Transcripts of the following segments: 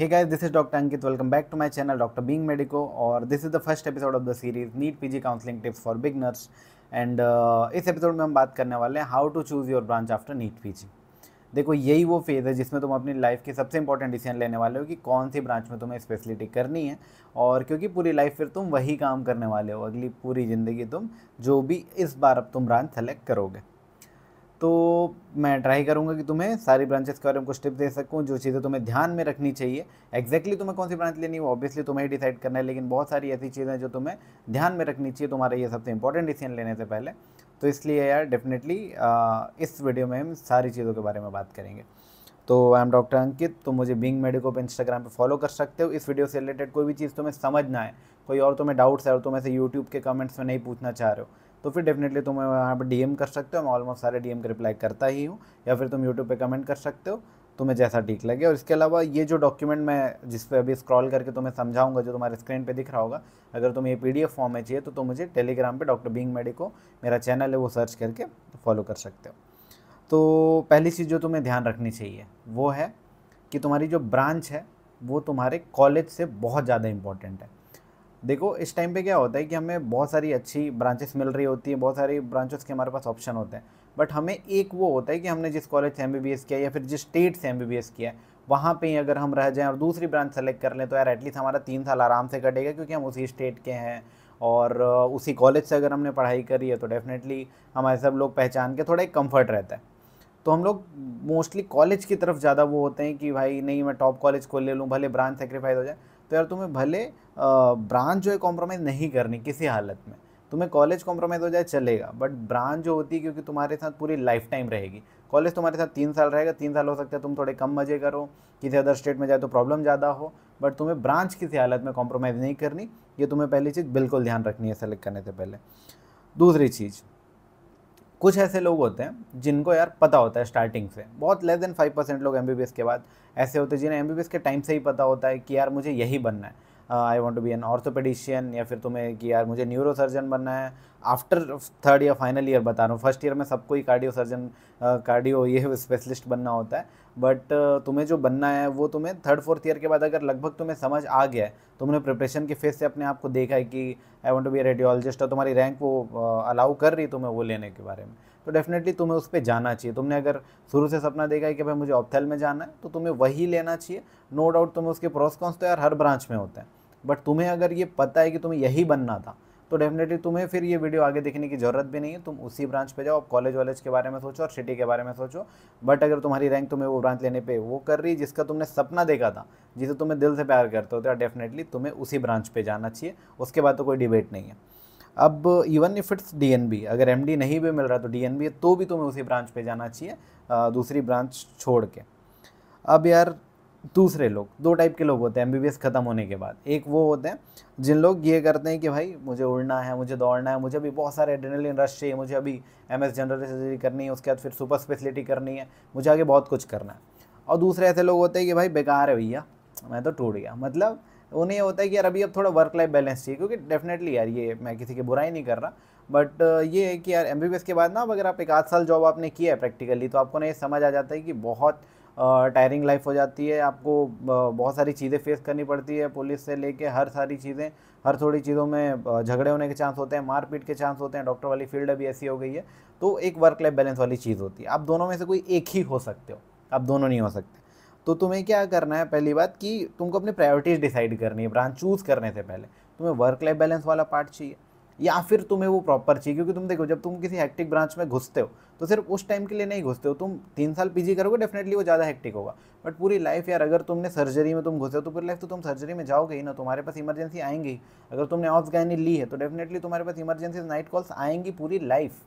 Hey guys, this is Dr. Ankit. Welcome back to my channel Dr. Being Medico और this is the first episode of the series NEET PG Counseling Tips for Beginners and इस episode में हम बात करने वाले हैं how to choose your branch after NEET PG. देखो यही वो फेज़ है जिसमें तुम अपनी लाइफ की सबसे इंपॉर्टेंट डिसीजन लेने वाले हो कि कौन सी ब्रांच में तुम्हें स्पेशलिटी करनी है और क्योंकि पूरी लाइफ फिर तुम वही काम करने वाले हो, अगली पूरी ज़िंदगी तुम जो भी इस बार अब तुम ब्रांच सेलेक्ट करोगे। तो मैं ट्राई करूंगा कि तुम्हें सारी ब्रांचेस के बारे में कुछ टिप्स दे सकूं, जो चीज़ें तुम्हें ध्यान में रखनी चाहिए। एग्जैक्टली तुम्हें कौन सी ब्रांच लेनी है वो ऑब्वियसली तुम्हें ही डिसाइड करना है, लेकिन बहुत सारी ऐसी चीज़ें जो तुम्हें ध्यान में रखनी चाहिए तुम्हारे ये सबसे इंपॉर्टेंट डिसीजन लेने से पहले। तो इसलिए यार डेफिनेटली इस वीडियो में हम सारी चीज़ों के बारे में बात करेंगे। तो आई एम डॉक्टर अंकित, तो मुझे बीइंग मेडिको पे इंस्टाग्राम पे फॉलो कर सकते हो। इस वीडियो से रिलेटेड कोई भी चीज़ तुम्हें समझना है, कोई और तुम्हें डाउट्स है और तुम ऐसे यूट्यूब के कमेंट्स में नहीं पूछना चाह रहे हो, तो फिर डेफिनेटली तुम वहाँ पर डीएम कर सकते हो। मैं ऑलमोस्ट सारे डीएम के रिप्लाई करता ही हूँ, या फिर तुम यूट्यूब पे कमेंट कर सकते हो, तुम्हें जैसा ठीक लगे। और इसके अलावा ये जो डॉक्यूमेंट मैं जिस पे अभी स्क्रॉल करके तुम्हें समझाऊंगा, जो तुम्हारे स्क्रीन पे दिख रहा होगा, अगर तुम्हें ये पीडीएफ फॉर्म में चाहिए तो तुम मुझे टेलीग्राम पे डॉक्टर बीइंग मेडिको मेरा चैनल है वो सर्च करके फॉलो कर सकते हो। तो पहली चीज़ जो तुम्हें ध्यान रखनी चाहिए वो है कि तुम्हारी जो ब्रांच है वो तुम्हारे कॉलेज से बहुत ज़्यादा इंपॉर्टेंट है। देखो इस टाइम पे क्या होता है कि हमें बहुत सारी अच्छी ब्रांचेस मिल रही होती हैं, बहुत सारी ब्रांचेस के हमारे पास ऑप्शन होते हैं, बट हमें एक वो होता है कि हमने जिस कॉलेज से एमबीबीएस किया या फिर जिस स्टेट से एमबीबीएस किया है वहाँ पे ही अगर हम रह जाएं और दूसरी ब्रांच सेलेक्ट कर लें तो यार एटलीस्ट हमारा 3 साल आराम से कटेगा, क्योंकि हम उसी स्टेट के हैं और उसी कॉलेज से अगर हमने पढ़ाई करी है तो डेफिनेटली हमारे सब लोग पहचान के थोड़ा एक कम्फर्ट रहता है। तो हम लोग मोस्टली कॉलेज की तरफ ज़्यादा वो होते हैं कि भाई नहीं मैं टॉप कॉलेज खोल ले लूँ, भले ब्रांच सेक्रीफाइस हो जाए। तो यार तुम्हें भले ब्रांच जो है कॉम्प्रोमाइज़ नहीं करनी किसी हालत में, तुम्हें कॉलेज कॉम्प्रोमाइज़ हो जाए चलेगा, बट ब्रांच जो होती है क्योंकि तुम्हारे साथ पूरी लाइफ टाइम रहेगी। कॉलेज तुम्हारे साथ 3 साल रहेगा, 3 साल हो सकता है तुम थोड़े कम मज़े करो, किसी अदर स्टेट में जाए तो प्रॉब्लम ज़्यादा हो, बट तुम्हें ब्रांच किसी हालत में कॉम्प्रोमाइज़ नहीं करनी। ये तुम्हें पहली चीज़ बिल्कुल ध्यान रखनी है सेलेक्ट करने से पहले। दूसरी चीज़, कुछ ऐसे लोग होते हैं जिनको यार पता होता है स्टार्टिंग से, बहुत लेस देन 5% लोग एमबीबीएस के बाद ऐसे होते हैं जिन्हें एमबीबीएस के टाइम से ही पता होता है कि यार मुझे यही बनना है, I want to be an orthopedician, या फिर तुम्हें कि यार मुझे न्यूरो सर्जन बनना है। आफ्टर 3rd या फाइनल ईयर बता रहा हूँ, फर्स्ट ईयर में सबको ही कार्डियो सर्जन कार्डियो ये स्पेशलिस्ट बनना होता है, बट तुम्हें जो बनना है वो तुम्हें 3rd 4th ईयर के बाद अगर लगभग तुम्हें समझ आ गया है, तुमने प्रिपरेशन के फेज से अपने आप को देखा है कि I want to be a radiologist और तुम्हारी रैंक वो अलाउ कर रही है तुम्हें वो लेने के बारे में, तो डेफिनेटली तुम्हें उस पर जाना चाहिए। तुमने अगर शुरू से सपना देखा है कि भाई मुझे ऑप्थेल में जाना है तो तुम्हें वही लेना चाहिए। नो डाउट तुम्हें उसके प्रोस कॉन्स तो यार हर ब्रांच में होते हैं, बट तुम्हें अगर ये पता है कि तुम्हें यही बनना था तो डेफिनेटली तुम्हें फिर ये वीडियो आगे देखने की ज़रूरत भी नहीं है, तुम उसी ब्रांच पे जाओ। कॉलेज वॉलेज के बारे में सोचो और सिटी के बारे में सोचो, बट अगर तुम्हारी रैंक तुम्हें वो ब्रांच लेने पे वो कर रही जिसका तुमने सपना देखा था, जिसे तुम्हें दिल से प्यार करते हो, तो यार डेफिनेटली तुम्हें उसी ब्रांच पे जाना चाहिए, उसके बाद तो कोई डिबेट नहीं है। अब इवन इफ इट्स डीएनबी, अगर एमडी नहीं भी मिल रहा तो डीएनबी है तो भी तुम्हें उसी ब्रांच पे जाना चाहिए, दूसरी ब्रांच छोड़ के। अब यार दूसरे लोग, 2 टाइप के लोग होते हैं एमबीबीएस ख़त्म होने के बाद। एक वो होते हैं जिन लोग ये करते हैं कि भाई मुझे उड़ना है, मुझे दौड़ना है, मुझे अभी बहुत सारे एड्रेनलिन रश चाहिए, मुझे अभी एमएस जनरल सर्जरी करनी है, उसके बाद फिर सुपर स्पेशलिटी करनी है, मुझे आगे बहुत कुछ करना है। और दूसरे ऐसे लोग होते हैं कि भाई बेकार है भैया, मैं तो टूट गया, मतलब उन्हें ये होता है कि यार अभी अब थोड़ा वर्क लाइफ बैलेंस चाहिए, क्योंकि डेफिनेटली यार ये मैं किसी की बुराई नहीं कर रहा, बट ये है कि यार एमबीबीएस के बाद ना अगर आप 1 आध साल जॉब आपने किया है प्रैक्टिकली तो आपको ना ये समझ आ जाता है कि बहुत टायरिंग लाइफ हो जाती है, आपको बहुत सारी चीज़ें फेस करनी पड़ती है, पुलिस से लेके हर सारी चीज़ें, हर थोड़ी चीज़ों में झगड़े होने के चांस होते हैं, मारपीट के चांस होते हैं, डॉक्टर वाली फील्ड अभी ऐसी हो गई है, तो एक वर्क लाइफ बैलेंस वाली चीज़ होती है। आप दोनों में से कोई एक ही हो सकते हो, आप दोनों नहीं हो सकते। तो तुम्हें क्या करना है, पहली बात कि तुमको अपनी प्रायोरिटीज़ डिसाइड करनी है ब्रांच चूज़ करने से पहले। तुम्हें वर्क लाइफ बैलेंस वाला पार्ट चाहिए या फिर तुम्हें वो प्रॉपर चाहिए, क्योंकि तुम देखो जब तुम किसी हेक्टिक ब्रांच में घुसते हो तो सिर्फ उस टाइम के लिए नहीं घुसते हो, तुम 3 साल पीजी करोगे डेफिनेटली वो ज़्यादा हेक्टिक होगा, बट पूरी लाइफ यार अगर तुमने सर्जरी में तुम घुसे हो तो पूरी लाइफ तो तुम सर्जरी में जाओगे ही ना, तुम्हारे पास इमरजेंसी आएंगी ही। अगर तुमने ऑप्स गायनी ली है तो डेफिनेटली तुम्हारे पास इमरजेंसी नाइट कॉल्स आएंगी पूरी लाइफ।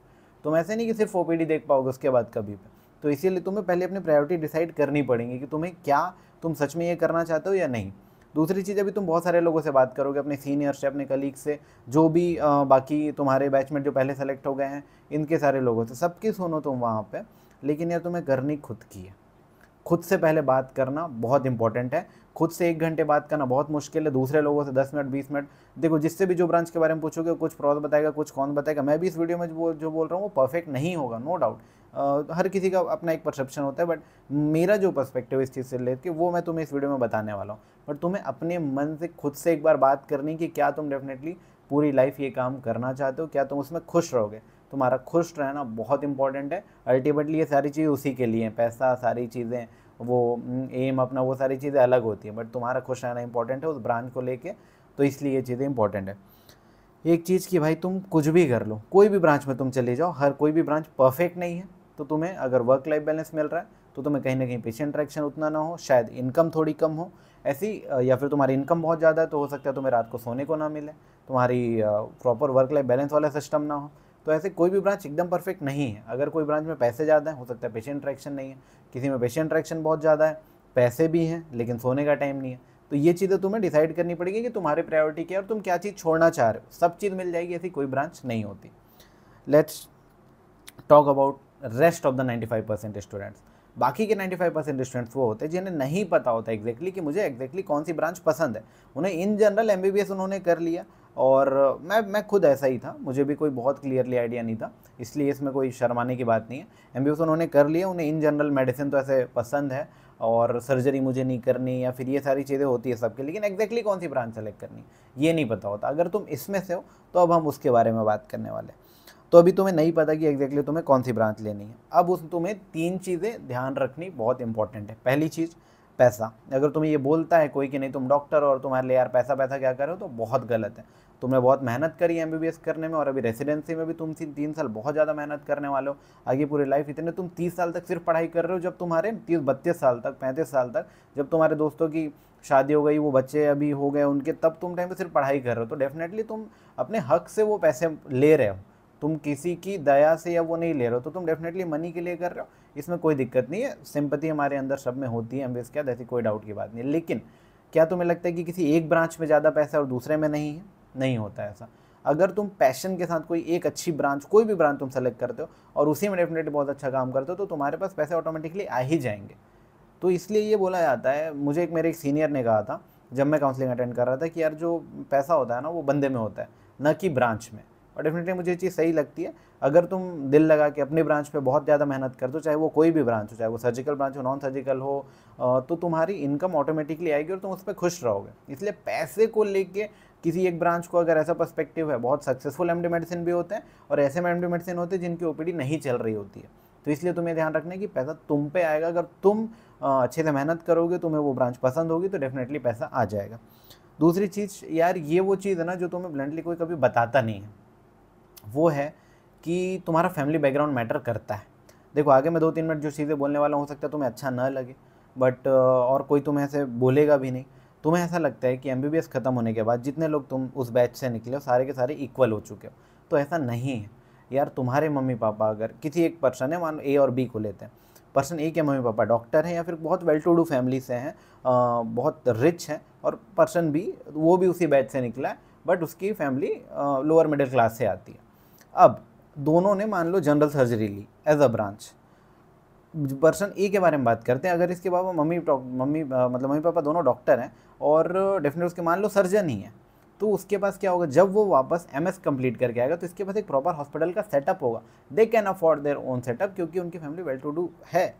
तुम ऐसे नहीं कि सिर्फ ओपीडी देख पाओगे उसके बाद कभी भी। तो इसीलिए तुम्हें पहले अपनी प्रायोरिटी डिसाइड करनी पड़ेगी कि तुम्हें क्या, तुम सच में ये करना चाहते हो या नहीं। दूसरी चीज़, अभी तुम बहुत सारे लोगों से बात करोगे, अपने सीनियर से, अपने कलीग से, जो भी बाकी तुम्हारे बैचमेट जो पहले सेलेक्ट हो गए हैं, इनके सारे लोगों से, सबकी सुनो तुम वहाँ पे, लेकिन यार तुम्हें करनी खुद की है। खुद से पहले बात करना बहुत इंपॉर्टेंट है। खुद से 1 घंटे बात करना बहुत मुश्किल है, दूसरे लोगों से 10 मिनट 20 मिनट। देखो जिससे भी जो ब्रांच के बारे में पूछोगे कुछ प्रोस बताएगा, कुछ कौन बताएगा। मैं भी इस वीडियो में जो बोल रहा हूँ वो परफेक्ट नहीं होगा, नो डाउट। हर किसी का अपना एक परसेप्शन होता है, बट मेरा जो पर्सपेक्टिव इस चीज़ से लेकर वो मैं तुम्हें इस वीडियो में बताने वाला हूँ। बट तुम्हें अपने मन से खुद से एक बार बात करनी कि क्या तुम डेफिनेटली पूरी लाइफ ये काम करना चाहते हो, क्या तुम उसमें खुश रहोगे। तुम्हारा खुश रहना बहुत इंपॉर्टेंट है। अल्टीमेटली ये सारी चीज़ उसी के लिए हैं, पैसा, सारी चीज़ें, वो एम अपना, वो सारी चीज़ें अलग होती हैं, बट तुम्हारा खुश रहना इंपॉर्टेंट है उस ब्रांच को लेके। तो इसलिए ये चीज़ें इंपॉर्टेंट है। एक चीज़ कि भाई तुम कुछ भी कर लो, कोई भी ब्रांच में तुम चले जाओ, हर कोई भी ब्रांच परफेक्ट नहीं है। तो तुम्हें अगर वर्क लाइफ बैलेंस मिल रहा है तो तुम्हें कहीं ना कहीं पेशेंट इंटरेक्शन उतना ना हो, शायद इनकम थोड़ी कम हो ऐसी, या फिर तुम्हारी इनकम बहुत ज़्यादा है तो हो सकता है तुम्हें रात को सोने को ना मिले, तुम्हारी प्रॉपर वर्क लाइफ बैलेंस वाला सिस्टम ना हो। तो ऐसे कोई भी ब्रांच एकदम परफेक्ट नहीं है। अगर कोई ब्रांच में पैसे ज़्यादा है, हो सकता है पेशेंट इंटरेक्शन नहीं है, किसी में पेशेंट इंटरेक्शन बहुत ज़्यादा है, पैसे भी हैं लेकिन सोने का टाइम नहीं है। तो ये चीज़ें तुम्हें डिसाइड करनी पड़ेगी कि तुम्हारी प्रायोरिटी क्या है और तुम क्या चीज़ छोड़ना चाह रहे हो। सब चीज़ मिल जाएगी ऐसी कोई ब्रांच नहीं होती। Let's talk about rest of the 95% students. बाकी के 95% स्टूडेंट्स वो होते हैं जिन्हें नहीं पता होता एग्जैक्टली कि मुझे एग्जैक्टली कौन सी ब्रांच पसंद है। उन्हें इन जनरल एमबीबीएस उन्होंने कर लिया, और मैं खुद ऐसा ही था, मुझे भी कोई बहुत क्लियरली आइडिया नहीं था, इसलिए इसमें कोई शर्माने की बात नहीं है। एमबीबीएस उन्होंने कर लिया, उन्हें इन जनरल मेडिसिन तो ऐसे पसंद है और सर्जरी मुझे नहीं करनी, या फिर ये सारी चीज़ें होती है सबके, लेकिन एग्जैक्टली कौन सी ब्रांच सेलेक्ट करनी ये नहीं पता होता। अगर तुम इसमें से हो तो अब हम उसके बारे में बात करने वाले हैं। तो अभी तुम्हें नहीं पता कि एग्जैक्टली तुम्हें कौन सी ब्रांच लेनी है। अब उस तुम्हें 3 चीज़ें ध्यान रखनी बहुत इंपॉर्टेंट है। पहली चीज़ पैसा। अगर तुम्हें ये बोलता है कोई कि नहीं तुम डॉक्टर हो और तुम्हारे लिए यार पैसा पैसा क्या कर रहे हो, तो बहुत गलत है। तुमने बहुत मेहनत करी एमबीबीएस करने में, और अभी रेसिडेंसी में भी तुम 3 साल बहुत ज़्यादा मेहनत करने वाले हो। आगे पूरी लाइफ इतने तुम 30 साल तक सिर्फ पढ़ाई कर रहे हो, जब तुम्हारे 30-32 साल तक, 35 साल तक, जब तुम्हारे दोस्तों की शादी हो गई, वो बच्चे अभी हो गए उनके, तब तुम टाइम पे सिर्फ पढ़ाई कर रहे हो। तो डेफिनेटली तुम अपने हक से वो पैसे ले रहे हो, तुम किसी की दया से या वो नहीं ले रहे हो, तो तुम डेफिनेटली मनी के लिए कर रहे हो। इसमें कोई दिक्कत नहीं है, सिंपैथी हमारे अंदर सब में होती है एमबीबीएस के बाद, ऐसी कोई डाउट की बात नहीं है। लेकिन क्या तुम्हें लगता है कि किसी एक ब्रांच में ज़्यादा पैसा है और दूसरे में नहीं है? नहीं होता है ऐसा। अगर तुम पैशन के साथ कोई एक अच्छी ब्रांच, कोई भी ब्रांच तुम सेलेक्ट करते हो और उसी में डेफिनेटली बहुत अच्छा काम करते हो, तो तुम्हारे पास पैसे ऑटोमेटिकली आ ही जाएंगे। तो इसलिए ये बोला जाता है, मुझे एक मेरे एक सीनियर ने कहा था जब मैं काउंसलिंग अटेंड कर रहा था, कि यार जो पैसा होता है ना वो बंदे में होता है, न कि ब्रांच में। और डेफिनेटली मुझे ये चीज़ सही लगती है। अगर तुम दिल लगा के अपनी ब्रांच पे बहुत ज़्यादा मेहनत करते हो, चाहे वो कोई भी ब्रांच हो, चाहे वो सर्जिकल ब्रांच हो, नॉन सर्जिकल हो, तो तुम्हारी इनकम ऑटोमेटिकली आएगी और तुम उस पर खुश रहोगे। इसलिए पैसे को लेके किसी एक ब्रांच को अगर ऐसा पर्सपेक्टिव है, बहुत सक्सेसफुल एमडी मेडिसिन भी होते हैं और ऐसे एमडी मेडिसिन होते हैं जिनकी ओपीडी नहीं चल रही होती है। तो इसलिए तुम्हें ध्यान रखना है कि पैसा तुम पे आएगा। अगर तुम अच्छे से मेहनत करोगे, तुम्हें वो ब्रांच पसंद होगी, तो डेफिनेटली पैसा आ जाएगा। दूसरी चीज़ यार, ये वो चीज़ है ना जो तुम्हें ब्लंटली कोई कभी बताता नहीं है, वो है कि तुम्हारा फैमिली बैकग्राउंड मैटर करता है। देखो आगे मैं 2-3 मिनट जो चीज़ें बोलने वाला हूँ, हो सकता है तुम्हें अच्छा ना लगे, बट और कोई तुम्हें ऐसे बोलेगा भी नहीं। तुम्हें ऐसा लगता है कि एमबीबीएस ख़त्म होने के बाद जितने लोग तुम उस बैच से निकले हो सारे के सारे इक्वल हो चुके हो, तो ऐसा नहीं है यार। तुम्हारे मम्मी पापा, अगर किसी एक पर्सन है, मान ए और बी को लेते हैं, पर्सन ए के मम्मी पापा डॉक्टर हैं या फिर बहुत वेल टू डू फैमिली से हैं, बहुत रिच हैं, और पर्सन बी वो भी उसी बैच से निकला है बट उसकी फैमिली लोअर मिडिल क्लास से आती है। अब दोनों ने मान लो जनरल सर्जरी ली as a branch. Person A के बारे में बात करते हैं, अगर इसके बाबा मम्मी पापा दोनों डॉक्टर हैं और डेफिनेटली उसके मान लो सर्जन ही है, तो उसके पास क्या होगा, जब वो वापस एमएस कंप्लीट करके आएगा तो इसके पास एक प्रॉपर हॉस्पिटल का सेटअप होगा। They can afford their own setup, क्योंकि उनकी फैमिली वेल टू डू है।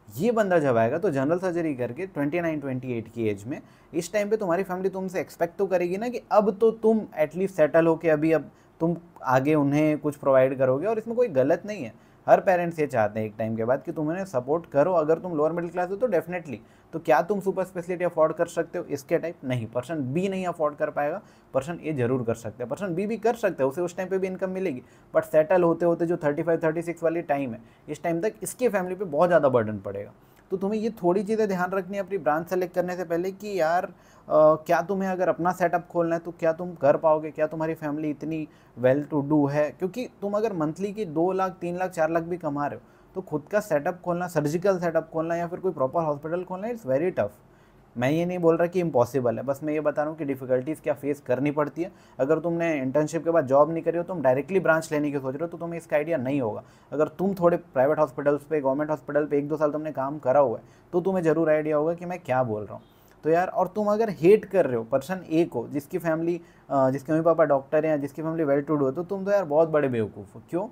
ये बंदा जब आएगा तो जनरल सर्जरी करके 29-28 की एज में, इस टाइम पे तुम्हारी फैमिली तुमसे एक्सपेक्ट तो करेगी ना कि अब तो तुम एटलीस्ट सेटल हो के अभी अब तुम आगे उन्हें कुछ प्रोवाइड करोगे। और इसमें कोई गलत नहीं है, हर पेरेंट्स ये चाहते हैं एक टाइम के बाद कि तुम उन्हें सपोर्ट करो। अगर तुम लोअर मिडिल क्लास हो तो डेफिनेटली, तो क्या तुम सुपर स्पेशलिटी अफोर्ड कर सकते हो इसके टाइप? नहीं, पर्सन बी नहीं अफोर्ड कर पाएगा, पर्सन ए जरूर कर सकते हैं। पर्सन बी भी कर सकते हैं, उसे उस टाइम पे भी इनकम मिलेगी, बट सेटल होते होते जो 35-36 वाली टाइम है, इस टाइम तक इसकी फैमिली पे बहुत ज़्यादा बर्डन पड़ेगा। तो तुम्हें ये थोड़ी चीज़ें ध्यान रखनी है अपनी ब्रांच सेलेक्ट करने से पहले कि यार क्या तुम्हें अगर अपना सेटअप खोलना है तो क्या तुम कर पाओगे, क्या तुम्हारी फैमिली इतनी वेल टू डू है। क्योंकि तुम अगर मंथली की 2 लाख 3 लाख 4 लाख भी कमा रहे हो, तो खुद का सेटअप खोलना, सर्जिकल सेटअप खोलना या फिर कोई प्रॉपर हॉस्पिटल खोलना, इट्स वेरी टफ। मैं ये नहीं बोल रहा कि इम्पॉसिबल है, बस मैं ये बता रहा हूँ कि डिफ़िकल्टीज़ क्या फेस करनी पड़ती है। अगर तुमने इंटर्नशिप के बाद जॉब नहीं करी हो, तुम डायरेक्टली ब्रांच लेने की सोच रहे हो, तो तुम्हें इसका आइडिया नहीं होगा। अगर तुम थोड़े प्राइवेट हॉस्पिटल्स पे, गवर्नमेंट हॉस्पिटल पे 1-2 साल तुमने काम करा हुआ है, तो तुम्हें ज़रूर आइडिया होगा कि मैं क्या बोल रहा हूँ। तो यार, और तुम अगर हेट कर रहे हो पर्सन ए को, जिसकी फैमिली, जिसके मम्मी पापा डॉक्टर हैं या जिसकी फैमिली वेल टू डू है, तो तुम तो यार बहुत बड़े बेवकूफ़ हो। क्यों?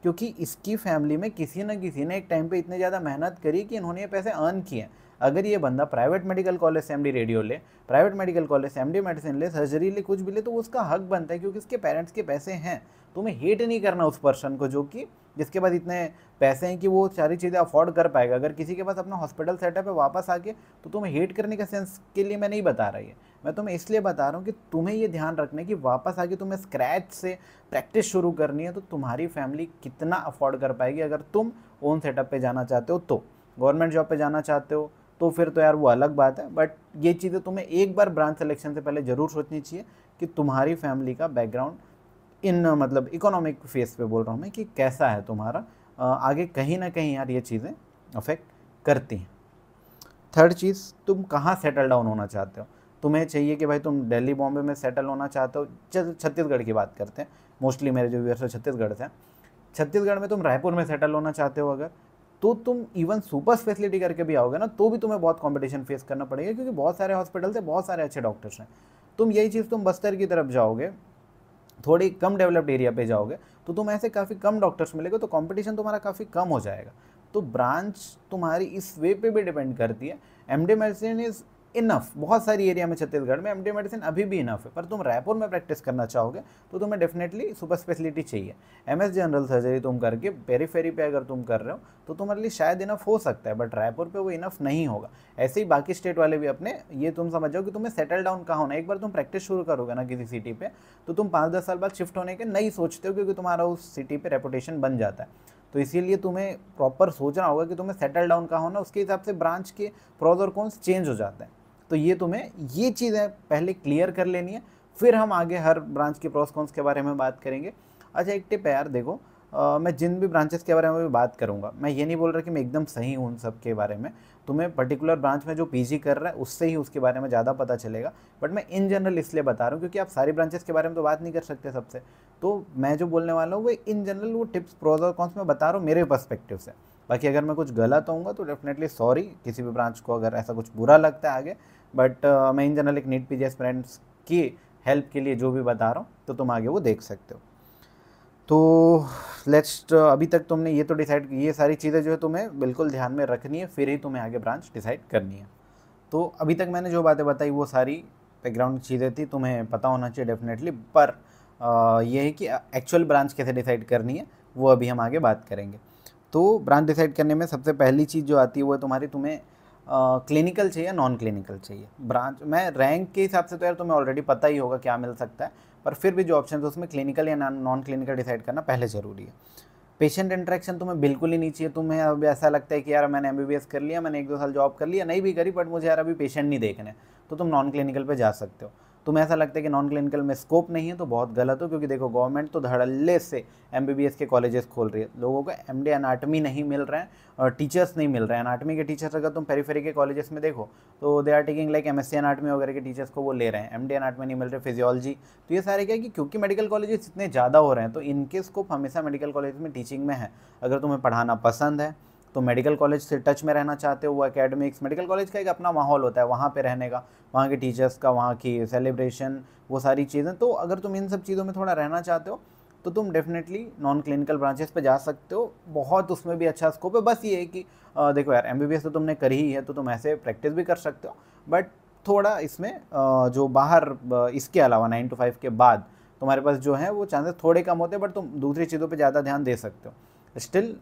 क्योंकि इसकी फैमिली में किसी न किसी ने एक टाइम पे इतने ज़्यादा मेहनत करी कि इन्होंने ये पैसे अर्न किए हैं। अगर ये बंदा प्राइवेट मेडिकल कॉलेज से एमडी रेडियो ले, प्राइवेट मेडिकल कॉलेज से एमडी मेडिसिन ले, सर्जरी ले, कुछ भी ले, तो उसका हक बनता है, क्योंकि उसके पेरेंट्स के पैसे हैं। तुम्हें हेट नहीं करना उस पर्सन को जो कि जिसके पास इतने पैसे हैं कि वो सारी चीज़ें अफोर्ड कर पाएगा। अगर किसी के पास अपना हॉस्पिटल सेटअप है वापस आके, तो तुम्हें हेट करने का सेंस के लिए मैं नहीं बता रही है। मैं तुम्हें इसलिए बता रहा हूँ कि तुम्हें ये ध्यान रखना है कि वापस आके तुम्हें स्क्रैच से प्रैक्टिस शुरू करनी है, तो तुम्हारी फैमिली कितना अफोर्ड कर पाएगी। अगर तुम ओन सेटअप पे जाना चाहते हो, तो गवर्नमेंट जॉब पे जाना चाहते हो, तो फिर तो यार वो अलग बात है। बट ये चीज़ें तुम्हें एक बार ब्रांच सिलेक्शन से पहले ज़रूर सोचनी चाहिए कि तुम्हारी फैमिली का बैकग्राउंड इन मतलब इकोनॉमिक फेस पे बोल रहा हूँ मैं, कि कैसा है तुम्हारा। आगे कहीं ना कहीं यार ये चीज़ें अफेक्ट करती हैं। थर्ड चीज़, तुम कहाँ सेटल डाउन होना चाहते हो। तुम्हें चाहिए कि भाई तुम दिल्ली बॉम्बे में सेटल होना चाहते हो, छत्तीसगढ़ की बात करते हैं, मोस्टली मेरे जो व्यूअर्स है छत्तीसगढ़ से हैं। छत्तीसगढ़ में तुम रायपुर में सेटल होना चाहते हो अगर, तो तुम इवन सुपर स्पेशलिटी करके भी आओगे ना, तो भी तुम्हें बहुत कंपटीशन फेस करना पड़ेगा, क्योंकि बहुत सारे हॉस्पिटल से बहुत सारे अच्छे डॉक्टर्स हैं। तुम यही चीज़ तुम बस्तर की तरफ जाओगे, थोड़ी कम डेवलप्ड एरिया पे जाओगे, तो तुम ऐसे काफ़ी कम डॉक्टर्स मिलेंगे, तो कंपटीशन तुम्हारा काफ़ी कम हो जाएगा। तो ब्रांच तुम्हारी इस वे पे भी डिपेंड करती है। एमडी मेडिसिन इज़ इनफ, बहुत सारी एरिया में छत्तीसगढ़ में एमडी मेडिसिन अभी भी इनफ है, पर तुम रायपुर में प्रैक्टिस करना चाहोगे तो तुम्हें डेफिनेटली सुपर स्पेशलिटी चाहिए। एमएस जनरल सर्जरी तुम करके पेरीफेरी पे अगर तुम कर रहे हो, तो तुम्हारे लिए शायद इनफ हो सकता है, बट रायपुर पे वो इनफ नहीं होगा। ऐसे ही बाकी स्टेट वाले भी अपने, ये तुम समझ जाओ कि तुम्हें सेटल डाउन कहाँ होना है। एक बार तुम प्रैक्टिस शुरू करोगे ना किसी सिटी पे, तो तुम 5-10 साल बाद शिफ्ट होने के नहीं सोचते हो, क्योंकि तुम्हारा उस सिटी पे रेपुटेशन बन जाता है। तो इसीलिए तुम्हें प्रॉपर सोचना होगा कि तुम्हें सेटल डाउन कहाँ होना, उसके हिसाब से ब्रांच के प्रोज और कॉन्स चेंज हो जाते हैं। तो ये तुम्हें ये चीज़ें पहले क्लियर कर लेनी है, फिर हम आगे हर ब्रांच के प्रोस कॉन्स के बारे में बात करेंगे। अच्छा, एक टिप है यार, देखो मैं जिन भी ब्रांचेस के बारे में भी बात करूंगा, मैं ये नहीं बोल रहा कि मैं एकदम सही हूँ उन सब के बारे में। तुम्हें पर्टिकुलर ब्रांच में जो पीजी कर रहा है उससे ही उसके बारे में ज़्यादा पता चलेगा, बट मैं इन जनरल इसलिए बता रहा हूँ क्योंकि आप सारी ब्रांचेस के बारे में तो बात नहीं कर सकते सबसे। तो मैं जो बोलने वाला हूँ वो इन जनरल वो टिप्स, प्रोज और कॉन्स में बता रहा हूँ मेरे पर्सपेक्टिव से। बाकी अगर मैं कुछ गलत होऊंगा तो डेफिनेटली सॉरी, किसी भी ब्रांच को अगर ऐसा कुछ बुरा लगता है आगे। बट मैं इन जनरल एक नीट पीजी एस्पिरेंट्स की हेल्प के लिए जो भी बता रहा हूँ, तो तुम आगे वो देख सकते हो। तो लेट्स, अभी तक तुमने ये तो डिसाइड, ये सारी चीज़ें जो है तुम्हें बिल्कुल ध्यान में रखनी है, फिर ही तुम्हें आगे ब्रांच डिसाइड करनी है। तो अभी तक मैंने जो बातें बताई वो सारी बैकग्राउंड चीज़ें थी, तुम्हें पता होना चाहिए डेफिनेटली। पर ये है कि एक्चुअल ब्रांच कैसे डिसाइड करनी है वो अभी हम आगे बात करेंगे। तो ब्रांच डिसाइड करने में सबसे पहली चीज़ जो आती है वो है तुम्हारी, तुम्हें क्लिनिकल चाहिए, नॉन क्लिनिकल चाहिए ब्रांच। मैं रैंक के हिसाब से तो यार तुम्हें ऑलरेडी पता ही होगा क्या मिल सकता है, पर फिर भी जो ऑप्शन है उसमें क्लिनिकल या नॉन क्लिनिकल डिसाइड करना पहले ज़रूरी है। पेशेंट इंटरेक्शन तुम्हें बिल्कुल ही नहीं चाहिए। तुम्हें अब ऐसा लगता है कि यार मैंने एमबीबीएस कर लिया, मैंने 1-2 साल जॉब कर लिया, नहीं भी करी, बट मुझे यार अभी पेशेंट नहीं देखने, तो तुम नॉन क्लिनिकल पे जा सकते हो। तुम्हें ऐसा लगता है कि नॉन क्लिनिकल में स्कोप नहीं है, तो बहुत गलत हो, क्योंकि देखो गवर्नमेंट तो धड़ल्ले से एमबीबीएस के कॉलेजेस खोल रही है। लोगों को एमडी एनाटमी नहीं मिल रहे हैं और टीचर्स नहीं मिल रहे हैं। एनाटमी के टीचर्स अगर तुम पेरीफेरी के कॉलेजेस में देखो तो they are taking like MSc anatomy वगैरह के टीचर्स को वो ले रहे हैं, एमडी एनाटमी नहीं मिल रहे, फिजियोलॉजी। तो ये सारे क्या है कि क्योंकि मेडिकल कॉलेजेस इतने ज़्यादा हो रहे हैं, तो इनके स्कोप हमेशा मेडिकल कॉलेज में टीचिंग में है। अगर तुम्हें पढ़ाना पसंद है तो मेडिकल कॉलेज से टच में रहना चाहते हो, वो एकेडमिक्स, मेडिकल कॉलेज का एक अपना माहौल होता है वहाँ पे रहने का, वहाँ के टीचर्स का, वहाँ की सेलिब्रेशन, वो सारी चीज़ें। तो अगर तुम इन सब चीज़ों में थोड़ा रहना चाहते हो तो तुम डेफिनेटली नॉन क्लिनिकल ब्रांचेस पे जा सकते हो, बहुत उसमें भी अच्छा स्कोप है। बस ये है कि देखो यार, एमबीबीएस तो तुमने करी ही है, तो तुम ऐसे प्रैक्टिस भी कर सकते हो, बट थोड़ा इसमें जो बाहर इसके अलावा 9 to 5 के बाद तुम्हारे पास जो है वो चांसेस थोड़े कम होते हैं, बट तुम दूसरी चीज़ों पे ज़्यादा ध्यान दे सकते हो। स्टिल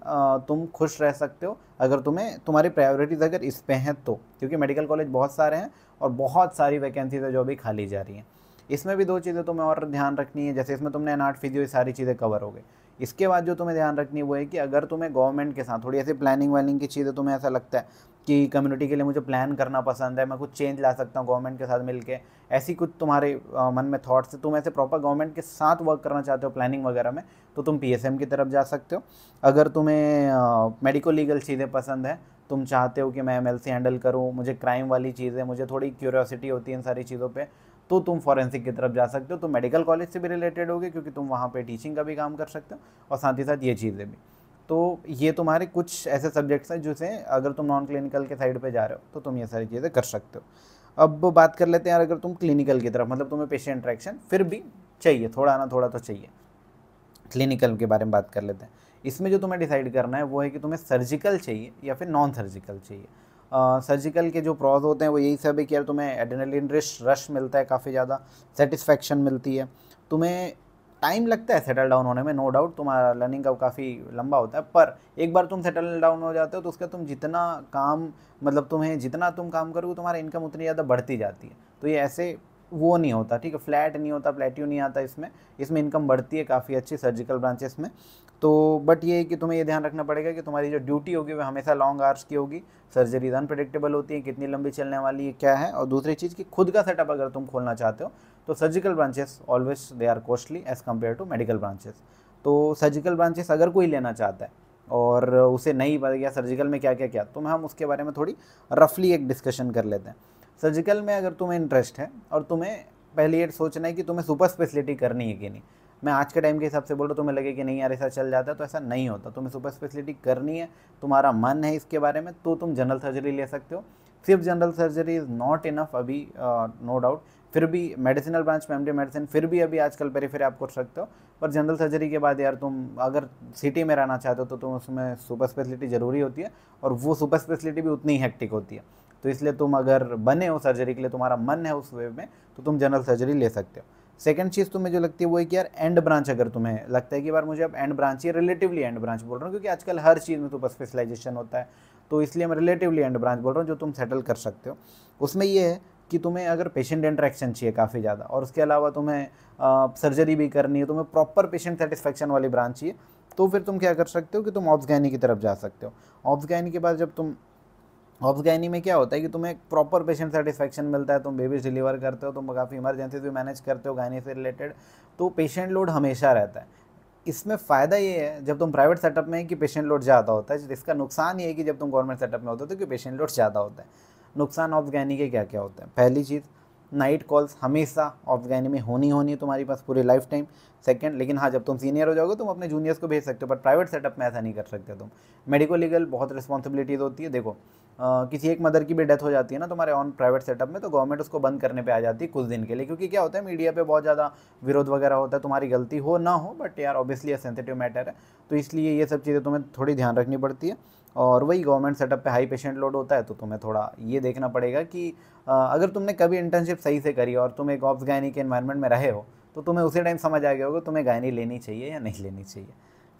तुम खुश रह सकते हो अगर तुम्हें, तुम्हारी प्रायोरिटीज़ अगर इस पे हैं तो, क्योंकि मेडिकल कॉलेज बहुत सारे हैं और बहुत सारी वैकेंसीज है जो अभी खाली जा रही हैं। इसमें भी 2 चीज़ें तुम्हें और ध्यान रखनी है, जैसे इसमें तुमने एनाट फिजियो ये सारी चीज़ें कवर हो गई। इसके बाद जो तुम्हें ध्यान रखनी है वो है कि अगर तुम्हें गवर्नमेंट के साथ थोड़ी ऐसी प्लानिंग वानिंग की चीज़ें, तुम्हें ऐसा लगता है कि कम्युनिटी के लिए मुझे प्लान करना पसंद है, मैं कुछ चेंज ला सकता हूँ गवर्नमेंट के साथ मिलके, ऐसी कुछ तुम्हारे मन में थॉट्स है, तुम ऐसे प्रॉपर गवर्नमेंट के साथ वर्क करना चाहते हो प्लानिंग वगैरह में, तो तुम पीएसएम की तरफ जा सकते हो। अगर तुम्हें मेडिको लीगल चीज़ें पसंद है तुम चाहते हो कि मैं एमएलसी हैंडल करूँ, मुझे क्राइम वाली चीज़ें, मुझे थोड़ी क्यूरियोसिटी होती है इन सारी चीज़ों पे, तो तुम फॉरेंसिक की तरफ जा सकते हो। तो मेडिकल कॉलेज से भी रिलेटेड होगी क्योंकि तुम वहाँ पे टीचिंग का भी काम कर सकते हो और साथ ही साथ ये चीज़ें भी। तो ये तुम्हारे कुछ ऐसे सब्जेक्ट्स हैं जिसे अगर तुम नॉन क्लिनिकल के साइड पे जा रहे हो तो तुम ये सारी चीज़ें कर सकते हो। अब बात कर लेते हैं यार, अगर तुम क्लिनिकल की तरफ, मतलब तुम्हें पेशेंट इंटरेक्शन फिर भी चाहिए, थोड़ा ना थोड़ा तो चाहिए, क्लिनिकल के बारे में बात कर लेते हैं। इसमें जो तुम्हें डिसाइड करना है वो है कि तुम्हें सर्जिकल चाहिए या फिर नॉन सर्जिकल चाहिए। सर्जिकल के जो प्रॉज होते हैं वो यही सब है कि यार तुम्हें एड्रेनलिन रश मिलता है, काफ़ी ज़्यादा सेटिस्फैक्शन मिलती है, तुम्हें टाइम लगता है सेटल डाउन होने में, नो डाउट तुम्हारा लर्निंग का काफ़ी लंबा होता है, पर एक बार तुम सेटल डाउन हो जाते हो तो उसका तुम जितना काम, मतलब तुम्हें जितना तुम काम करोगे तुम्हारा इनकम उतनी ज़्यादा बढ़ती जाती है। तो ये ऐसे वो नहीं होता, ठीक है, फ्लैट नहीं होता, प्लेट्यू नहीं आता इसमें, इसमें इनकम बढ़ती है काफ़ी अच्छी सर्जिकल ब्रांचेस में। तो बट ये है कि तुम्हें ये ध्यान रखना पड़ेगा कि तुम्हारी जो ड्यूटी होगी वो हमेशा लॉन्ग आवर्स की होगी, सर्जरीज अनप्रेडिक्टेबल होती है, कितनी लंबी चलने वाली है क्या है, और दूसरी चीज़ कि खुद का सेटअप अगर तुम खोलना चाहते हो तो surgical branches always they are costly as compare to medical branches. तो सर्जिकल ब्रांचेस अगर कोई लेना चाहता है और उसे नहीं पता गया सर्जिकल में क्या क्या क्या, तो हम उसके बारे में थोड़ी रफली एक डिस्कशन कर लेते हैं। सर्जिकल में अगर तुम्हें इंटरेस्ट है और तुम्हें पहले ये सोचना है कि तुम्हें सुपर स्पेशलिटी करनी है कि नहीं, मैं आज के टाइम के हिसाब से बोल रहा हूँ, तुम्हें लगे कि नहीं यार ऐसा चल जाता है, तो ऐसा नहीं होता, तुम्हें सुपर स्पेशलिटी करनी है, तुम्हारा मन है इसके बारे में, तो तुम जनरल सर्जरी ले सकते हो। सिर्फ general surgery is not enough अभी, नो डाउट, फिर भी मेडिसिनल ब्रांच में एमडी मेडिसिन फिर भी अभी आजकल पेरिफेरी आप कर सकते हो, पर जनरल सर्जरी के बाद यार तुम अगर सिटी में रहना चाहते हो तो तुम उसमें सुपर स्पेशलिटी ज़रूरी होती है, और वो सुपर स्पेशलिटी भी उतनी ही हेक्टिक होती है। तो इसलिए तुम अगर बने हो सर्जरी के लिए, तुम्हारा मन है उस वे में, तो तुम जनरल सर्जरी ले सकते हो। सेकंड चीज़ तुम्हें जो लगती है वो है कि यार एंड ब्रांच, अगर तुम्हें लगता है कि यार मुझे अब and branch he, relatively and branch बोल रहा हूँ क्योंकि आजकल हर चीज़ में सुपर स्पेशलाइजेशन होता है, तो इसलिए मैं रिलेटिवली एंड ब्रांच बोल रहा हूँ जो तुम सेटल कर सकते हो। उसमें ये है कि तुम्हें अगर पेशेंट इंटरेक्शन चाहिए काफ़ी ज़्यादा और उसके अलावा तुम्हें सर्जरी भी करनी है, तुम्हें प्रॉपर पेशेंट सेटिस्फैक्शन वाली ब्रांच चाहिए, तो फिर तुम क्या कर सकते हो कि तुम ऑब्स गायनी की तरफ जा सकते हो। ऑब्स गायनी के बाद जब तुम, ऑब्स गायनी में क्या होता है कि तुम्हें प्रॉपर पेशेंट सेटिस्फैक्शन मिलता है, तुम बेबीज डिलीवर करते हो, तुम काफ़ी इमरजेंसी भी मैनेज करते हो गायनी से रिलेटेड, तो पेशेंट लोड हमेशा रहता है। इसमें फ़ायदा ये है जब तुम प्राइवेट सेटअप में है कि पेशेंट लोड ज़्यादा होता है, जिसका नुकसान ये है कि जब तुम गवर्नमेंट सेटअप में होते हो तो कि पेशेंट लोड ज़्यादा होता है। नुकसान ऑब्स गायनी के क्या क्या होते हैं? पहली चीज़, नाइट कॉल्स हमेशा ऑब्स गायनी में होनी है तुम्हारे पास पूरे लाइफ टाइम। सेकंड, लेकिन हाँ जब तुम सीनियर हो जाओगे तुम अपने जूनियर्स को भेज सकते हो, पर प्राइवेट सेटअप में ऐसा नहीं कर सकते तुम। मेडिको लीगल बहुत रिस्पॉन्सिबिलिटीज़ होती है। देखो किसी एक मदर की भी डेथ हो जाती है ना तुम्हारे ऑन प्राइवेट सेटअप में, तो गवर्नमेंट उसको बंद करने पे आ जाती है कुछ दिन के लिए, क्योंकि क्या होता है मीडिया पे बहुत ज़्यादा विरोध वगैरह होता है, तुम्हारी गलती हो ना हो, बट यार ऑब्वियसली ये सेंसिटिव मैटर है, तो इसलिए ये सब चीज़ें तुम्हें थोड़ी ध्यान रखनी पड़ती है। और वही गवर्नमेंट सेटअप पे हाई पेशेंट लोड होता है, तो तुम्हें थोड़ा ये देखना पड़ेगा कि अगर तुमने कभी इंटर्नशिप सही से करी और तुम एक ऑब्स गायनी के एनवायरनमेंट में रहे हो तो तुम्हें उसी टाइम समझ आ गया होगा तुम्हें गायनी लेनी चाहिए या नहीं लेनी चाहिए।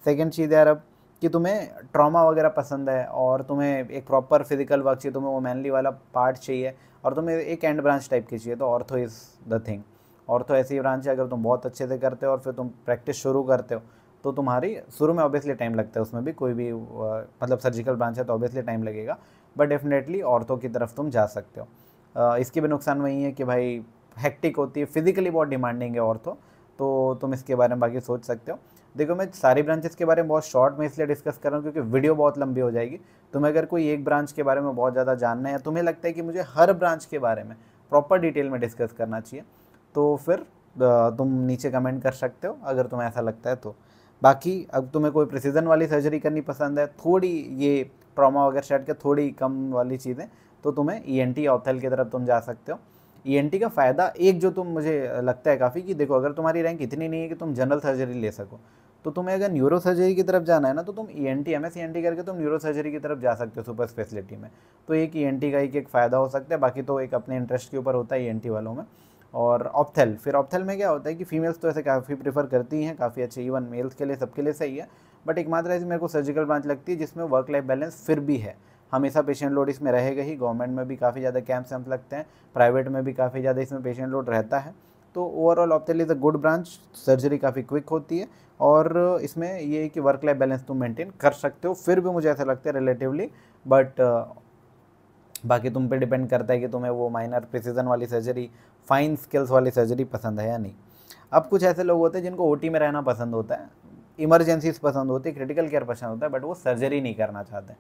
सेकंड चीज़ यार अब कि तुम्हें ट्रॉमा वगैरह पसंद है और तुम्हें एक प्रॉपर फिजिकल वर्क चाहिए, तुम्हें वो मैनली वाला पार्ट चाहिए और तुम्हें एक एंड ब्रांच टाइप की चाहिए, तो ortho is the thing. Ortho ऐसी ब्रांच है अगर तुम बहुत अच्छे से करते हो और फिर तुम प्रैक्टिस शुरू करते हो तो तुम्हारी शुरू में ऑब्वियसली टाइम लगता है, उसमें भी कोई भी मतलब सर्जिकल ब्रांच है तो ऑब्वियसली टाइम लगेगा, बट डेफिनेटली ऑर्थो की तरफ तुम जा सकते हो। इसके भी नुकसान वही है कि भाई हेक्टिक होती है, फिजिकली बहुत डिमांडिंग है ऑर्थो, तो तुम इसके बारे में बाकी सोच सकते हो। देखो मैं सारी ब्रांचेस के बारे में बहुत शॉर्ट में इसलिए डिस्कस कर रहा हूँ क्योंकि वीडियो बहुत लंबी हो जाएगी। तुम्हें अगर कोई एक ब्रांच के बारे में बहुत ज़्यादा जानना है, तुम्हें लगता है कि मुझे हर ब्रांच के बारे में प्रॉपर डिटेल में डिस्कस करना चाहिए, तो फिर तुम नीचे कमेंट कर सकते हो अगर तुम्हें ऐसा लगता है तो। बाकी अब तुम्हें कोई प्रिसीजन वाली सर्जरी करनी पसंद है, थोड़ी ये ट्रॉमा वगैरह सेट के थोड़ी कम वाली चीज़ें, तो तुम्हें ईएनटी ऑप्थेल की तरफ तुम जा सकते हो। ईएनटी का फ़ायदा एक जो तुम मुझे लगता है काफ़ी कि देखो अगर तुम्हारी रैंक इतनी नहीं है कि तुम जनरल सर्जरी ले सको, तो तुम्हें अगर न्यूरो सर्जरी की तरफ जाना है ना तो तुम ईएनटी एमएस ईएनटी करके तुम न्यूरो सर्जरी की तरफ जा सकते हो सुपर स्पेशलिटी में। तो एक ईएनटी का एक फ़ायदा हो सकता है, बाकी तो एक अपने इंटरेस्ट के ऊपर होता है ईएनटी वालों में। और ऑप्थेल, फिर ऑप्थेल में क्या होता है कि फीमेल्स तो ऐसे काफ़ी प्रीफर करती हैं, काफ़ी अच्छे, इवन मेल्स के लिए सबके लिए सही है, बट एकमात्र ऐसी मेरे को सर्जिकल ब्रांच लगती है जिसमें वर्क लाइफ बैलेंस फिर भी है, हमेशा पेशेंट लोड इसमें रहेगा ही। गवर्नमेंट में भी काफ़ी ज़्यादा कैंप्स वैम्प लगते हैं, प्राइवेट में भी काफ़ी ज़्यादा इसमें पेशेंट लोड रहता है, तो overall ऑप्थेल is a good branch. Surgery काफ़ी क्विक होती है और इसमें ये है कि वर्क लाइफ बैलेंस तुम मेंटेन कर सकते हो, फिर भी मुझे ऐसा लगता है रिलेटिवली, बट बाकी तुम पे डिपेंड करता है कि तुम्हें वो माइनर प्रिसीजन वाली सर्जरी, फाइन स्किल्स वाली सर्जरी पसंद है या नहीं। अब कुछ ऐसे लोग होते हैं जिनको ओटी में रहना पसंद होता है, इमरजेंसीज पसंद होती है, क्रिटिकल केयर पसंद होता है, बट वो सर्जरी नहीं करना चाहते,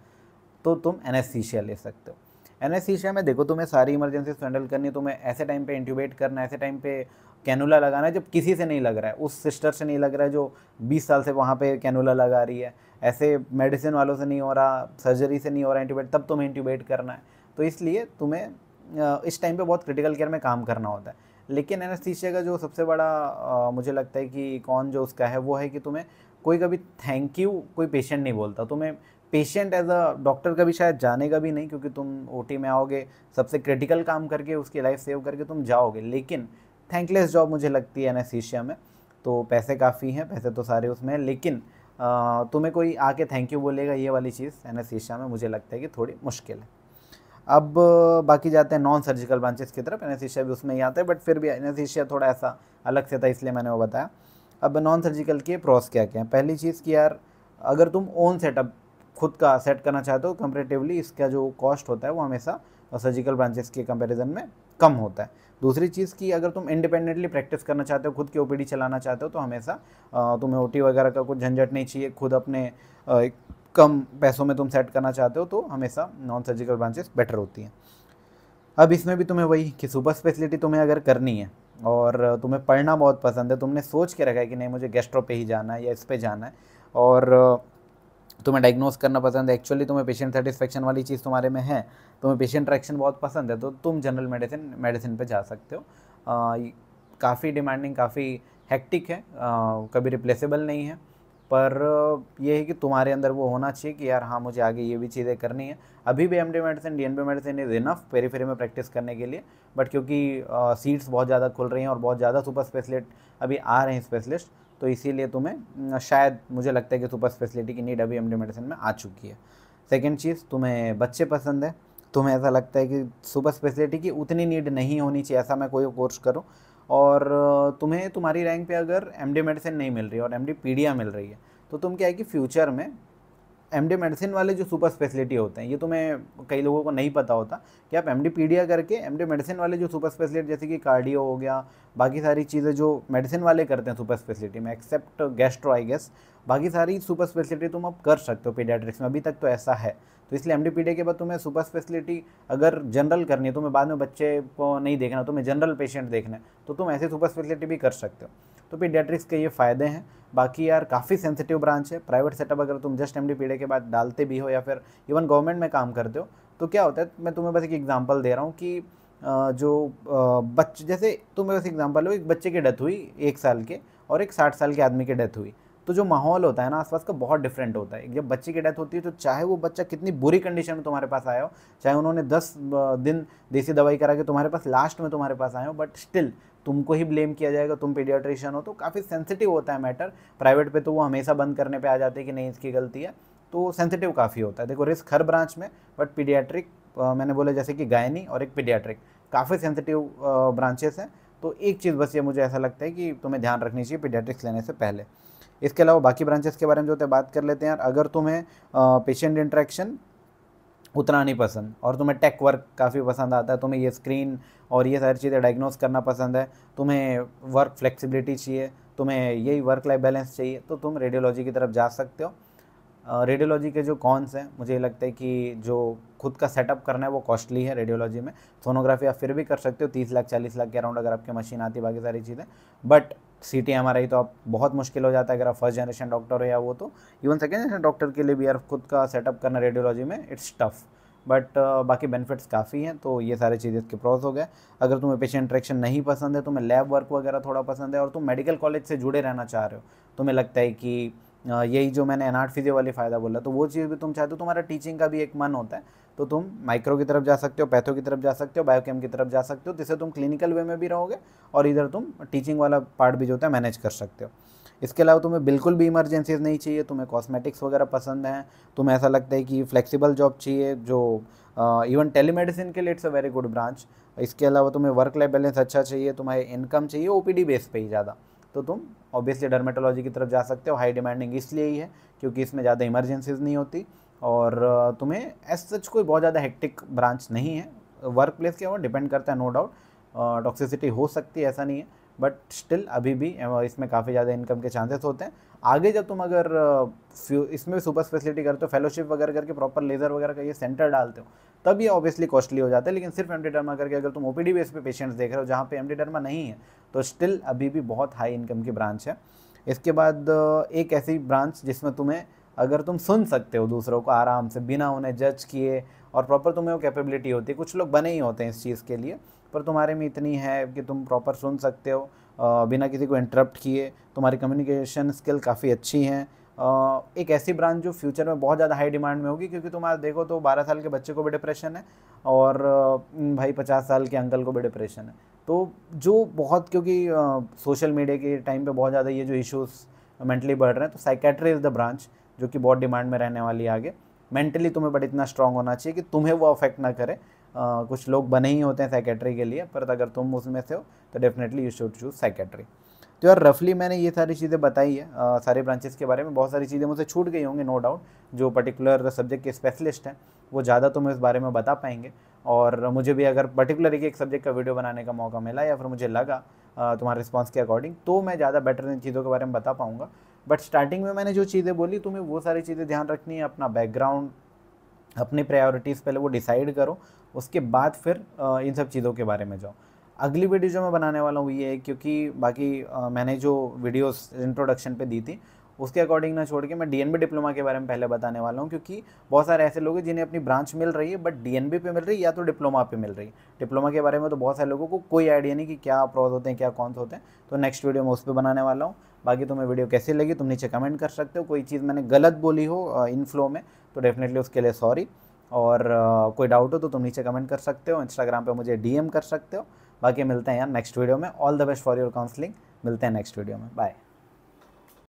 तो तुम एनेस्थीसिया ले सकते हो। एनेस्थीसिया में देखो तुम्हें सारी इमरजेंसीज हैंडल करनी है, तुम्हें ऐसे टाइम पे इंट्यूबेट करना है, ऐसे टाइम पे कैनुला लगाना है जब किसी से नहीं लग रहा है, उस सिस्टर से नहीं लग रहा है जो 20 साल से वहाँ पे कैनुला लगा रही है, ऐसे मेडिसिन वालों से नहीं हो रहा, सर्जरी से नहीं हो रहा इंट्यूबेट, तब तुम्हें इंट्यूबेट करना है। तो इसलिए तुम्हें इस टाइम पे बहुत क्रिटिकल केयर में काम करना होता है। लेकिन एनेस्थीसिया का जो सबसे बड़ा मुझे लगता है कि कौन जो उसका है वो है कि तुम्हें कोई कभी थैंक यू कोई पेशेंट नहीं बोलता, तुम्हें पेशेंट एज अ डॉक्टर कभी शायद जानेगा भी नहीं, क्योंकि तुम ओटी में आओगे सबसे क्रिटिकल काम करके उसकी लाइफ सेव करके तुम जाओगे। लेकिन थैंकलेस जॉब मुझे लगती है एनेस्थीसिया में। तो पैसे काफ़ी हैं, पैसे तो सारे उसमें हैं, लेकिन तुम्हें कोई आके थैंक यू बोलेगा, ये वाली चीज़ एनेस्थीसिया में मुझे लगता है कि थोड़ी मुश्किल है। अब बाकी जाते हैं नॉन सर्जिकल ब्रांचेस की तरफ। एनेस्थीसिया भी उसमें ही आता है, बट फिर भी एनेस्थीसिया थोड़ा ऐसा अलग से था, इसलिए मैंने वो बताया। अब नॉन सर्जिकल के प्रोस क्या क्या हैं। पहली चीज़ कि यार अगर तुम ओन सेटअप खुद का सेट करना चाहते हो, कंपेरेटिवली इसका जो कॉस्ट होता है वो हमेशा सर्जिकल ब्रांचेस के कंपैरिजन में कम होता है। दूसरी चीज़ कि अगर तुम इंडिपेंडेंटली प्रैक्टिस करना चाहते हो, खुद की ओपीडी चलाना चाहते हो, तो हमेशा तुम्हें ओटी वगैरह का कुछ झंझट नहीं चाहिए, खुद अपने कम पैसों में तुम सेट करना चाहते हो, तो हमेशा नॉन सर्जिकल ब्रांचेस बेटर होती हैं। अब इसमें भी तुम्हें वही कि सुपर स्पेशलिटी तुम्हें अगर करनी है और तुम्हें पढ़ना बहुत पसंद है, तुमने सोच के रखा है कि नहीं मुझे गैस्ट्रो पे ही जाना है या इस पे जाना है, और तुम्हें डायग्नोस करना पसंद है, एक्चुअली तुम्हें पेशेंट सेटिस्फेक्शन वाली चीज़ तुम्हारे में है, तुम्हें पेशेंट इंटरेक्शन बहुत पसंद है, तो तुम जनरल मेडिसिन पे जा सकते हो। काफ़ी डिमांडिंग, काफ़ी हेक्टिक है, कभी रिप्लेसेबल नहीं है, पर ये है कि तुम्हारे अंदर वो होना चाहिए कि यार हाँ मुझे आगे ये भी चीज़ें करनी है। अभी भी MD medicine, DNB medicine is enough periphery में प्रैक्टिस करने के लिए, बट क्योंकि सीट्स बहुत ज़्यादा खुल रही हैं और बहुत ज़्यादा सुपर स्पेशलिस्ट अभी आ रहे हैं स्पेशलिस्ट, तो इसीलिए तुम्हें शायद मुझे लगता है कि सुपर स्पेशलिटी की नीड अभी एमडी मेडिसिन में आ चुकी है। सेकेंड चीज़, तुम्हें बच्चे पसंद है, तुम्हें ऐसा लगता है कि सुपर स्पेशलिटी की उतनी नीड नहीं होनी चाहिए, ऐसा मैं कोई कोर्स करूँ, और तुम्हें तुम्हारी रैंक पे अगर एमडी मेडिसिन नहीं मिल रही है और एमडी पीडिया मिल रही है, तो तुम क्या है कि फ्यूचर में एमडी मेडिसिन वाले जो सुपर स्पेशलिटी होते हैं, ये तुम्हें कई लोगों को नहीं पता होता कि आप एमडी पीडिया करके एमडी मेडिसिन वाले जो सुपर स्पेशलिटी जैसे कि कार्डियो हो गया, बाकी सारी चीज़ें जो मेडिसिन वाले करते हैं सुपर स्पेशलिटी में, एक्सेप्ट गैस्ट्रो आई गेस, बाकी सारी सुपर स्पेशलिटी तुम अब कर सकते हो पीडियाट्रिक्स में, अभी तक तो ऐसा है। तो इसलिए एमडी पीडिया के बाद तुम्हें सुपर स्पेशलिटी अगर जनरल करनी है, तुम्हें बाद में बच्चे को नहीं देखना, तुम्हें जनरल पेशेंट देखना है, तो तुम ऐसे सुपर स्पेशलिटी भी कर सकते हो। तो पीडियाट्रिक्स के ये फ़ायदे हैं। बाकी यार काफ़ी सेंसिटिव ब्रांच है, प्राइवेट सेटअप अगर तुम जस्ट एमडी पीडिया के बाद डालते भी हो या फिर इवन गवर्नमेंट में काम करते हो, तो क्या होता है, मैं तुम्हें बस एक एग्जांपल दे रहा हूँ कि जो बच्चे, जैसे तुम्हें बस एग्जांपल हो, एक बच्चे की डेथ हुई 1 साल के और एक 60 साल के आदमी की डेथ हुई, तो जो माहौल होता है ना आसपास का बहुत डिफरेंट होता है। जब बच्चे की डेथ होती है तो चाहे वो बच्चा कितनी बुरी कंडीशन में तुम्हारे पास आया हो, चाहे उन्होंने 10 दिन देसी दवाई करा के तुम्हारे पास लास्ट में तुम्हारे पास आए हो, बट स्टिल तुमको ही ब्लेम किया जाएगा, तुम पीडियाट्रिशियन हो, तो काफ़ी सेंसिटिव होता है मैटर। प्राइवेट पे तो वो हमेशा बंद करने पे आ जाते हैं कि नहीं इसकी गलती है, तो सेंसिटिव काफ़ी होता है। देखो रिस्क हर ब्रांच में, बट पीडियाट्रिक मैंने बोला जैसे कि गायनी और एक पीडियाट्रिक काफ़ी सेंसिटिव ब्रांचेस हैं। तो एक चीज़ बस ये मुझे ऐसा लगता है कि तुम्हें ध्यान रखनी चाहिए पीडियाट्रिक्स लेने से पहले। इसके अलावा बाकी ब्रांचेस के बारे में जो है बात कर लेते हैं यार। अगर तुम्हें पेशेंट इंटरेक्शन उतना नहीं पसंद और तुम्हें टेक वर्क काफ़ी पसंद आता है, तुम्हें ये स्क्रीन और ये सारी चीज़ें डायग्नोस करना पसंद है, तुम्हें वर्क फ्लेक्सिबिलिटी चाहिए, तुम्हें यही वर्क लाइफ बैलेंस चाहिए, तो तुम रेडियोलॉजी की तरफ जा सकते हो। रेडियोलॉजी के जो कॉन्स हैं, मुझे ये लगता है कि जो खुद का सेटअप करना है वो कॉस्टली है रेडियोलॉजी में। सोनोग्राफी आप फिर भी कर सकते हो 30 लाख 40 लाख के अराउंड अगर आपकी मशीन आती है, बाकी सारी चीज़ें, बट CT MRI तो आप बहुत मुश्किल हो जाता है अगर आप फर्स्ट जनरेशन डॉक्टर हो या वो, तो इवन सेकेंड जनरेशन डॉक्टर के लिए भी यार खुद का सेटअप करना रेडियोलॉजी में इट्स टफ, बट बाकी बेनिफिट्स काफ़ी हैं। तो ये सारी चीज़ें इसके प्रोस हो गए। अगर तुम्हें पेशेंट इंटरेक्शन नहीं पसंद है, तुम्हें लैब वर्क वगैरह थोड़ा पसंद है और तुम मेडिकल कॉलेज से जुड़े रहना चाह रहे हो, तुम्हें लगता है कि यही जो मैंने एनार्ट फिजियो वाली फ़ायदा बोला, तो वो चीज़ भी तुम चाहते हो, तुम्हारा टीचिंग का भी एक मन होता है, तो तुम माइक्रो की तरफ जा सकते हो, पैथो की तरफ जा सकते हो, बायोकेम की तरफ जा सकते हो, जिससे तुम क्लिनिकल वे में भी रहोगे और इधर तुम टीचिंग वाला पार्ट भी जो होता है मैनेज कर सकते हो। इसके अलावा तुम्हें बिल्कुल भी इमरजेंसीज नहीं चाहिए, तुम्हें कॉस्मेटिक्स वगैरह पसंद हैं, तुम्हें ऐसा लगता है कि फ्लेक्सिबल जॉब चाहिए, जो इवन टेलीमेडिसिन के लिए it's a very good branch. इसके अलावा तुम्हें वर्क लाइफ बैलेंस अच्छा चाहिए, तुम्हारी इनकम चाहिए OPD बेस पे ही ज़्यादा, तो तुम ऑब्वियसली डर्मेटोलॉजी की तरफ जा सकते हो। हाई डिमांडिंग इसलिए ही है क्योंकि इसमें ज़्यादा इमरजेंसीज नहीं होती और तुम्हें एज सच कोई बहुत ज़्यादा हेक्टिक ब्रांच नहीं है। वर्क प्लेस के ऊपर डिपेंड करता है नो डाउट, टॉक्सिसिटी हो सकती है ऐसा नहीं है, बट स्टिल अभी भी इसमें काफ़ी ज़्यादा इनकम के चांसेस होते हैं। आगे जब तुम अगर इसमें भी सुपर स्पेशलिटी करते हो, फेलोशिप वगैरह करके प्रॉपर लेज़र वगैरह का ये सेंटर डालते हो, तब ये ऑब्वियसली कॉस्टली हो जाता है। लेकिन सिर्फ एमडी डर्मा करके अगर तुम ओपीडी बेस पे पेशेंट्स देख रहे हो जहाँ पे एमडी डर्मा नहीं है, तो स्टिल अभी भी बहुत हाई इनकम की ब्रांच है। इसके बाद एक ऐसी ब्रांच जिसमें तुम्हें, अगर तुम सुन सकते हो दूसरों को आराम से बिना उन्हें जज किए, और प्रॉपर तुम्हें वो कैपेबिलिटी होती है, कुछ लोग बने ही होते हैं इस चीज़ के लिए, पर तुम्हारे में इतनी है कि तुम प्रॉपर सुन सकते हो बिना किसी को इंटरप्ट किए, तुम्हारी कम्युनिकेशन स्किल काफ़ी अच्छी हैं। एक ऐसी ब्रांच जो फ्यूचर में बहुत ज़्यादा हाई डिमांड में होगी, क्योंकि तुम आज देखो तो 12 साल के बच्चे को भी डिप्रेशन है और भाई 50 साल के अंकल को भी डिप्रेशन है। तो जो बहुत, क्योंकि सोशल मीडिया के टाइम पे बहुत ज़्यादा ये जो इश्यूज़ मेंटली बढ़ रहे हैं, तो साइकेट्री इज़ द ब्रांच जो कि बहुत डिमांड में रहने वाली है आगे। मेंटली तुम्हें बट इतना स्ट्रांग होना चाहिए कि तुम्हें वो अफेक्ट ना करे। कुछ लोग बने ही होते हैं साइकेट्री के लिए, पर अगर तुम उसमें से हो तो definitely you should choose psychiatry. तो यार रफली मैंने ये सारी चीज़ें बताई है सारे ब्रांचेस के बारे में। बहुत सारी चीज़ें मुझसे छूट गई होंगी नो डाउट, जो पर्टिकुलर सब्जेक्ट के स्पेशलिस्ट हैं वो ज़्यादा तुम्हें इस बारे में बता पाएंगे। और मुझे भी अगर पर्टिकुलर एक सब्जेक्ट का वीडियो बनाने का मौका मिला या फिर मुझे लगा तुम्हारे रिस्पॉन्स के अकॉर्डिंग, तो मैं ज़्यादा बेटर इन चीज़ों के बारे में बता पाऊँगा। बट स्टार्टिंग में मैंने जो चीज़ें बोली, तुम्हें वो सारी चीज़ें ध्यान रखनी है। अपना बैकग्राउंड, अपनी प्रायोरिटीज़ पहले वो डिसाइड करो, उसके बाद फिर इन सब चीज़ों के बारे में जाओ। अगली वीडियो जो मैं बनाने वाला हूँ ये है, क्योंकि बाकी मैंने जो वीडियोस इंट्रोडक्शन पे दी थी उसके अकॉर्डिंग ना छोड़ के मैं डीएनबी डिप्लोमा के बारे में पहले बताने वाला हूँ, क्योंकि बहुत सारे ऐसे लोग हैं जिन्हें अपनी ब्रांच मिल रही है बट डीएनबी पे मिल रही है या तो डिप्लोमा पे मिल रही है। डिप्लोमा के बारे में तो बहुत सारे लोगों को कोई आइडिया नहीं कि क्या प्रोज होते हैं, क्या कौन होते हैं। तो नेक्स्ट वीडियो में उस पर बनाने वाला हूँ। बाकी तुम्हें वीडियो कैसी लगी तुम नीचे कमेंट कर सकते हो। कोई चीज़ मैंने गलत बोली हो इन फ्लो में तो डेफिनेटली उसके लिए सॉरी। और कोई डाउट हो तो तुम नीचे कमेंट कर सकते हो, इंस्टाग्राम पे मुझे डीएम कर सकते हो। बाकी मिलते हैं यार नेक्स्ट वीडियो में। All the best for your counselling. मिलते हैं नेक्स्ट वीडियो में, बाय।